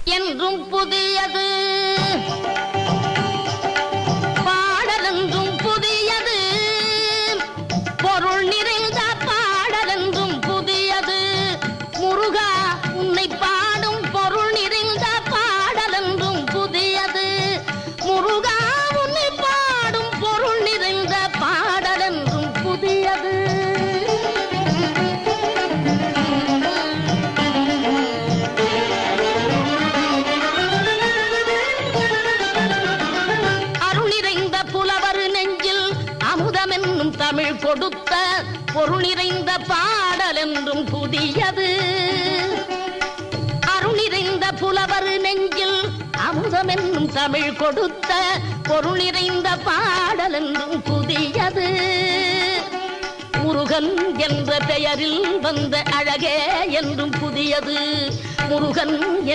என்றும் புதியது, பாடலென்றும் புதியது, பொருள் நிறைந்த பாடலென்றும் புதியது. முருகா உன்னை பாடும் பொருள் நிறைந்த பாடலென்றும் புதியது. முருகா உன்னை பாடும் பொருள் நிறைந்த பாடலென்றும் புதியது. தமிழ் கொடுத்த பொருள் நிறைந்த பாடல் என்றும் புதியது. அருள் நிறைந்த புலவர் நெஞ்சில் அமுதம் என்னும் தமிழ் கொடுத்த பொருள் நிறைந்த பாடல் என்றும் புதியது. முருகன் என்ற பெயரில் வந்த அழகே என்றும் புதியது. முருகன்